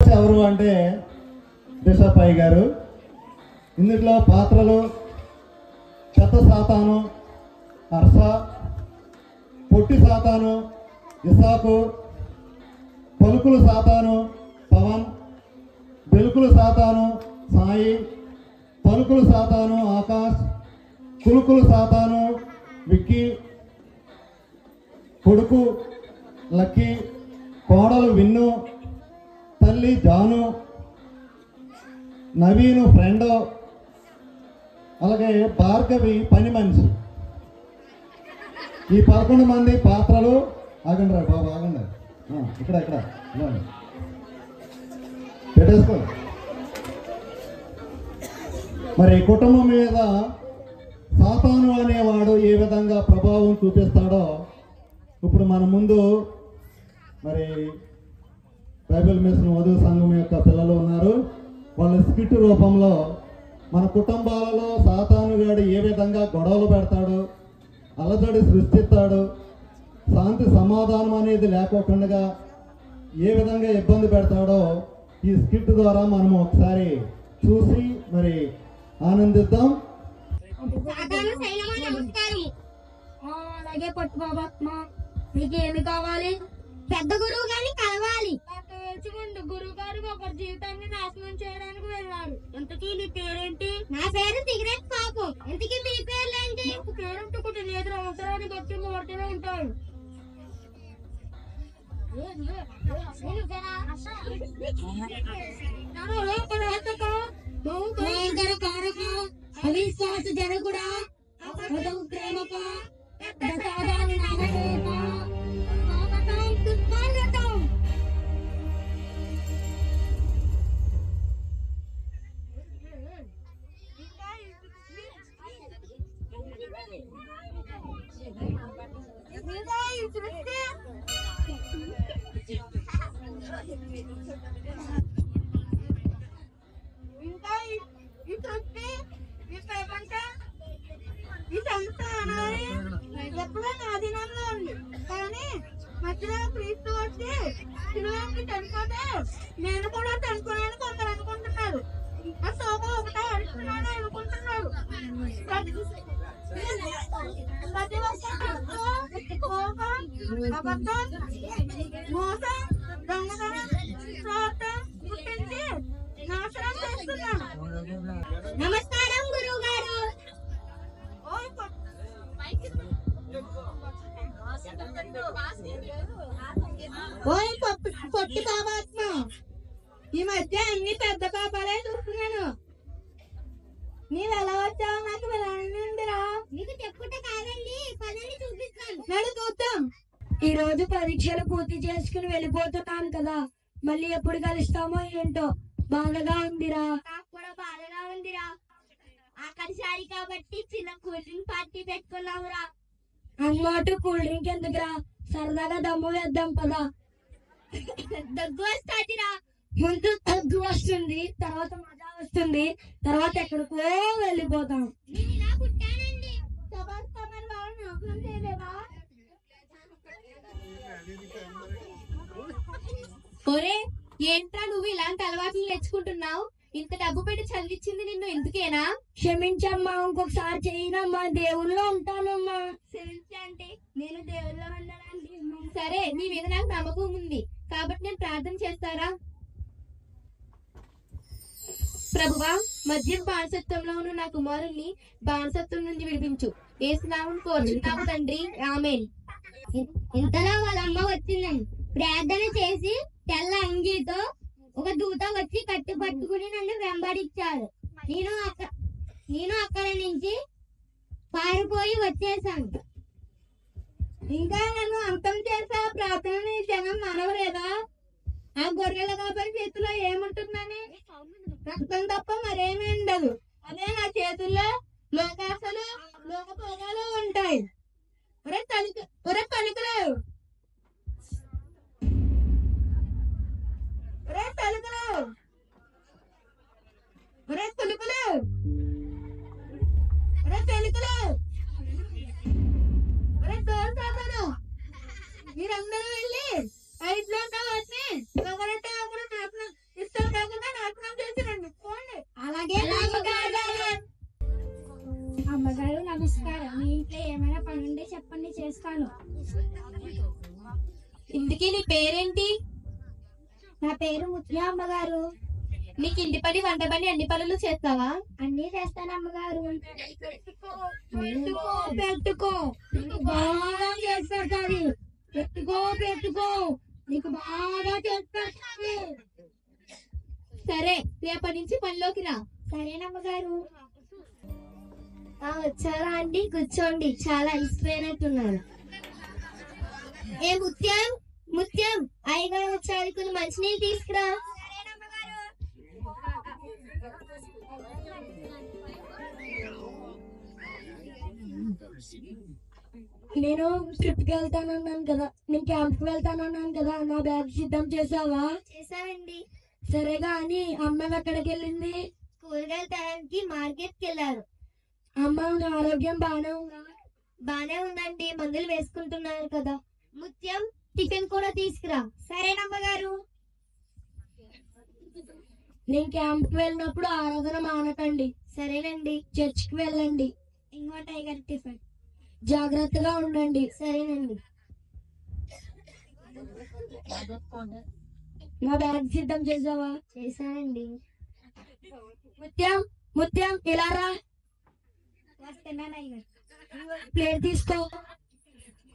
Boss ఎవరు అంటే bishop అయ్య గారు. ఇందులో పాత్రలు చెత్త సాతాను, హర్ష, పొట్టి సాతాను, ఇసాకు, పలుకులు సాతాను పవన్, బెలుకులు సాతాను సాయి, పలుకులు సాతాను ఆకాష్, కులుకులు సాతాను విక్కీ, కొడుకు లక్కీ, కోడలు విన్ను, తల్లి జాను, నవీను ఫ్రెండ్, అలాగే భార్గవి పని మనిషి. ఈ 11 మంది పాత్రలు. ఆగండి రా బాబు, ఆగండి. ఇక్కడ పెట్టేసుకో. మరి కుటుంబం మీద సాతాను అనేవాడు ఏ విధంగా ప్రభావం చూపిస్తాడో ఇప్పుడు మన ముందు మరి బైబిల్ మిషన్ వధు సంఘం యొక్క పిల్లలు ఉన్నారు. వాళ్ళ స్కిట్ రూపంలో మన కుటుంబాలలో సాతాను గాడు ఏ విధంగా గొడవలు పెడతాడు, అలజడి సృష్టిస్తాడు, శాంతి సమాధానం అనేది లేకోకుండా ఏ విధంగా ఇబ్బంది పెడతాడో ఈ స్కిట్ ద్వారా మనము ఒకసారి చూసి మరి ఆనందిద్దాం. అలాగే పట్టు బాబాత్మ, మీకేమి కావాలి? పెద్ద గురువు గారిని కలవాలి. గురువు గారు ఒకరి జీవితాన్ని నాశనం చేయడానికి వెళ్ళారు. ఇంతకీ నీ పేరేంటి? నా పేరు సిగరెట్ పాపు. ఇంతకీ మీ పేర్లేంటి? పేరంటూ కూడా లేదు, అవసరాన్ని బట్టి మారుతూనే ఉంటారు. అవిశ్వాస జనకుడా, ప్రేమకు ఎప్పుడో నా అధీనంలో ఉంది, కానీ మధ్యలో క్రీస్తు వచ్చి సిలువకి చనిపోతే నేను కూడా చనిపోయాను కొందరు అనుకుంటున్నారు. ఆ శోభ ఒకటే అడుగుతున్నాను అనుకుంటున్నారు. ప్రతి ఒక్క కోపం, అబద్ధం, మోసం, దొంగతనం, స్వార్థం పుట్టించి నాశనం చేస్తున్నాను. నమస్కారం గురువు గారు. ఓయ్ పొట్టి పాపాత్మ, ఈ మధ్య అన్ని పెద్ద పాపాలే చూస్తున్నాను. నీవు ఎలా వచ్చావు నాకు వెళ్ళండిరా. నీకు చెప్పుకుంటే కాదండి, పదని చూపిస్తాను. నడు చూద్దాం. ఈ రోజు పరీక్షలు పూర్తి చేసుకుని వెళ్ళిపోతున్నాను కదా, మళ్ళీ ఎప్పుడు కలుస్తామో ఏంటో, బాధగా ఉందిరా. నాకు కూడా బాధగా ఉందిరా. ఆఖరిసారి కాబట్టి చిన్న కూల్ డ్రింక్ పార్టీ పెట్టుకున్నావురా. అన్నమాట కూల్ డ్రింక్ ఎందుకురా, సరదాగా దమ్ము వేద్దాం పదా. దగ్గు వస్తాదిరా. ముందు దగ్గు వస్తుంది, తర్వాత మజా వస్తుంది, తర్వాత ఎక్కడికో వెళ్ళిపోతాం. ఒరే ఏంట్రా నువ్వు ఇలాంటి అలవాట్లు నేర్చుకుంటున్నావు? ఇంత డబ్బు పెట్టి చదివించింది నిన్ను ఎందుకేనా? క్షమించమ్మా, ఇంకొకసారి చేయనమ్మా, దేవుళ్ళో ఉంటానమ్మా. క్షమించండి, నేను దేవుళ్ళో ఉన్నానండి. సరే, నీ మీద నాకు నమ్మకం ఉంది కాబట్టి నేను ప్రార్థన చేస్తారా? ప్రభువా, మద్యం బానిసత్వంలో ఉన్న నా కుమారుల్ని బానిసత్వం నుండి విడిపించు. యేసునామమున కోరుచున్నాము తండ్రి, ఆమేన్. ఇంతలో వాళ్ళ అమ్మ వచ్చిందని ప్రార్థన చేసి తెల్ల అంగీతో ఒక దూత వచ్చి కట్టు పట్టుకుని నన్ను వెంబడించాడు. నేను అక్కడి నుంచి పారిపోయి వచ్చేసాను. ఇంకా నన్ను అంతం చేసా ప్రార్థన జనం మనవలేదా? ఆ గొర్రెల కాపరి చేతిలో ఏముంటుందని? రక్తం తప్ప మరేమీ ఉండదు. అదే నా చేతుల్లో లోకాసలు లోకపోగాలు ఉంటాయి. ఒరే తలుకులు, ఒరే తలుకులు, ఒరే తలుకులు, ఒరే తలుకులు, ఒరే డోర్ సాతాను, మీరందరూ వెళ్ళి 5 లోకాలని ఒకరంటే ఒకరు ఇందుకీ నీ పేరేంటి? నా పేరు ముత్య అమ్మగారు. నీకు ఇంటి పని వంట పని అన్ని పనులు చేస్తావా? అన్ని చేస్తాను అమ్మగారు. పెట్టుకో బాగా చేసి పెడతాది. పెట్టుకో నీకు బాగా చేసి పెడతాది. సరే, రేపటి నుంచి పనిలోకి రా. సరేనమ్మగారు. వచ్చారా అండి? కూర్చోండి. చాలా అలసిపోయినట్టున్నారు. ఏ ముత్యం అయ్యగారు వచ్చారు, కొన్ని మంచినీళ్ళు తీసుకురా. నేను ట్రిప్ కి వెళ్తానన్నాను కదా, నేను క్యాంప్ కి వెళ్తానన్నాను కదా, నా బ్యాగ్ సిద్ధం చేసావా? చేసావండి. సరే గాని అమ్మ ఎక్కడికి వెళ్ళింది? కూరగాయలు తేడానికి మార్కెట్ కి వెళ్ళారు. అమ్మ ఆరోగ్యం బానే ఉందా? బానే ఉందండి, మందులు వేసుకుంటున్నారు కదా. ముత్యం టిఫిన్ కూడా తీసుకురా. సరేనమ్మగారు. నేను క్యాంప్ కి వెళ్ళినప్పుడు ఆరాధన మానకండి. సరేనండి. చర్చికి వెళ్ళండి. ఇంకో టైగర్ టిఫిన్. జాగ్రత్తగా ఉండండి. సరేనండి. నా బ్యాగ్ సిద్ధం చేసావా? చేశానండి. ముత్యం ఇలా రా. ప్లేట్ తీసుకో.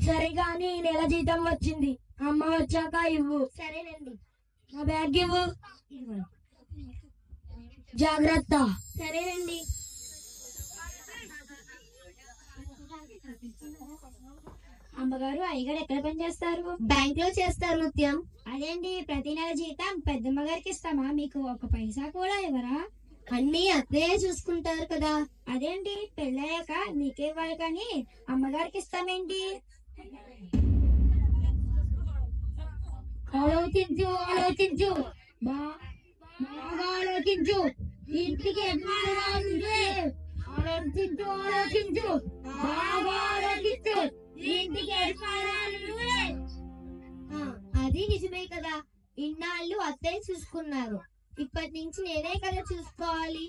సరే గాని నెల జీతం వచ్చింది, అమ్మ వచ్చాక ఇవ్వు. సరేనండి. నా బ్యాగ్ ఇవ్వు. జాగ్రత్త. సరేనండి. అమ్మగారు, అయ్యగారు ఎక్కడ పని చేస్తారు? బ్యాంక్ లో చేస్తారు ముత్యం. అదేంటి, ప్రతి నెల జీతం పెద్దమ్మ గారికి ఇస్తామా? మీకు ఒక పైసా కూడా ఇవ్వరా? అన్ని అత్తయ్య చూసుకుంటారు కదా. అదేంటి, పెళ్ళయ్యాక నీకే ఇవ్వాలి కానీ అమ్మగారికి ఇస్తామేంటి? ఆలోచించు బాగా ఆలోచించు. ఇంటికి ఆలోచించు బాగా ఆలోచించు. ఇంటికి అది నిజమే కదా. ఇన్నాళ్ళు అత్తయ్య చూసుకున్నారు, ఇప్పటి నుంచి నేనే కదా చూసుకోవాలి.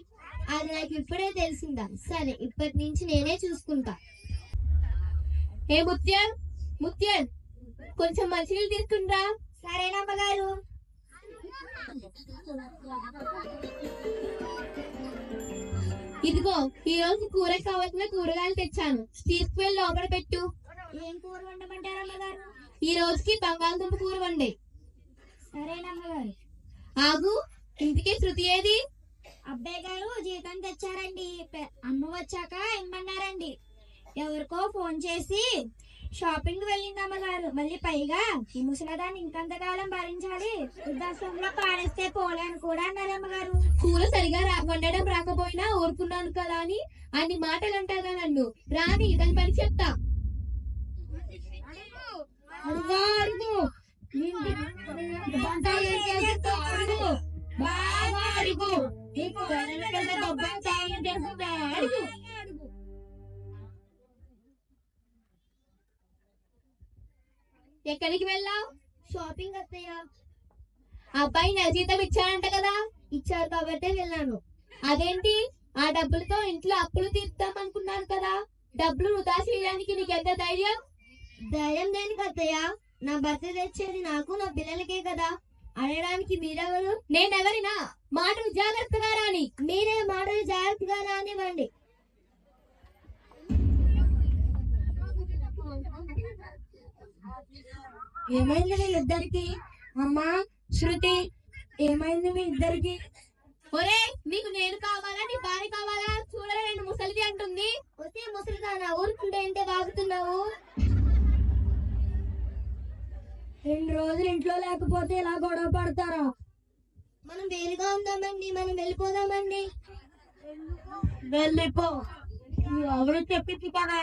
అది నాకు ఇప్పుడే తెలిసిందా? సరే, ఇప్పటి నుంచి నేనే చూసుకుంటా. ఏ ముత్యం కొంచెం మంచినీళ్ళు తీసుకుంటా. సరేనమ్మగారు. ఇదిగో, ఈ రోజు కూర కావాల్సిన కూరగాయలు తెచ్చాను, తీసుకువెళ్ళి లోపల పెట్టు. ఏం కూర వండమంటారమ్మగారు? ఈ రోజుకి బంగాళదుంప కూర వండే. సరేనమ్మగారు. ఆగు, ఇంటికి శృతి ఏది? అబ్బాయి గారు జీతం తెచ్చారండి, అమ్మ వచ్చాక ఇమ్మన్నారండి. ఎవరికో ఫోన్ చేసి షాపింగ్ వెళ్ళింది అమ్మగారు. మళ్ళీ పైగా ఈ ముసలదాన్ని ఇంకంతకాలం భరించాలి, వృద్ధాశ్రమంలో పాడేస్తే పోలే అని కూడా అన్నారు అమ్మగారు. కూర సరిగా వండడం రాకపోయినా ఊరుకున్నాను కదా అని అన్ని మాటలు అంటారా నన్ను? రాని దాని పని చెప్తా. ఎక్కడికి వెళ్ళావు? షాపింగ్ అత్తయ్య. అబ్బాయి నెల జీతం ఇచ్చాడంట కదా? ఇచ్చారు కాబట్టి వెళ్ళాను. అదేంటి, ఆ డబ్బులతో ఇంట్లో అప్పులు తీర్దాం అనుకున్నాను కదా, డబ్బులు వృధా చేయడానికి నీకెంత ధైర్యం? ధైర్యం దేనికి అత్తయ్య? నా భర్త తెచ్చేది నాకు నా పిల్లలకే కదా, అడగడానికి మీరెవరు? నేనెవరినా? మాటలు జాగ్రత్తగా రాని. మీరే మాటలు జాగ్రత్తగా రానివ్వండి. ఏమైంది మీ ఇద్దరికి? అమ్మా శృతి, ఏమైంది మీ ఇద్దరికి? ఒరే, నీకు నేను కావాలా, నీ భార్య కావాలా? చూడలే, నేను ముసలిది అంటుంది. వస్తే ముసలిదానా, ఊరుకుంటే ఏంటే వాగుతున్నావు? 2 రోజులు ఇంట్లో లేకపోతే ఇలా గొడవ పడతారా? మనం వేరుగా ఉందామండి, మనం వెళ్ళిపోదామండి. వెళ్ళిపో. ఎవరు చెప్పింది కదా?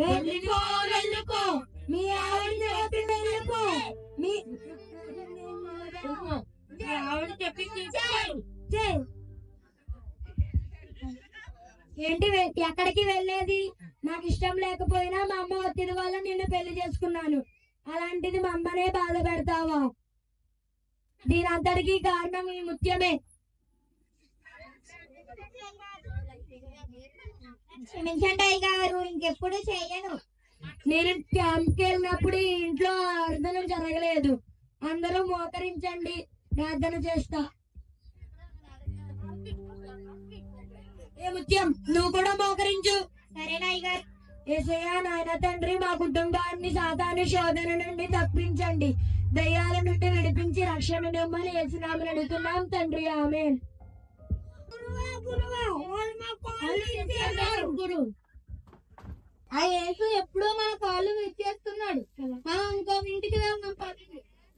వెళ్ళిపో. మీ ఆవిడ చెప్పి వెళ్ళిపో. మీ ఆవిడ చెప్పింది. ఏంటి, ఎక్కడికి వెళ్ళేది? నాకు ఇష్టం లేకపోయినా మా అమ్మ ఒత్తిడి వల్ల నిన్ను పెళ్లి చేసుకున్నాను, అలాంటిది మా అమ్మనే బాధ పెడతావా? దీని అంతటికీ కారణం ఈ ముత్యమే. క్షమించండి అయ్య గారు, ఇంకెప్పుడు చెయ్యను. నేను క్యాంప్కి వెళ్ళినప్పుడు ఈ ఇంట్లో ప్రార్థన జరగలేదు. అందరూ మోకరించండి, ప్రార్థన చేస్తా. ఏ ముత్యం, నువ్వు కూడా మోకరించు. సరేనా అయ్యగారు? యేసయ్యా నాయన తండ్రి, మా కుటుంబాన్ని సాతాను శోధన నుండి తప్పించండి, దయ్యాల నుండి విడిపించి రక్షణనిమ్మని యేసునామమున అడుగుతున్నాం తండ్రి, ఆమేన్. ఆ యేసు ఎప్పుడో మన కాళ్ళు విచ్చేస్తున్నాడు. మనం ఇంకో ఇంటికి వెళ్దాం,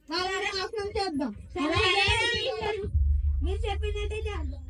వాళ్ళని నాశనం చేద్దాం. మీరు చెప్పినట్టే చేద్దాం.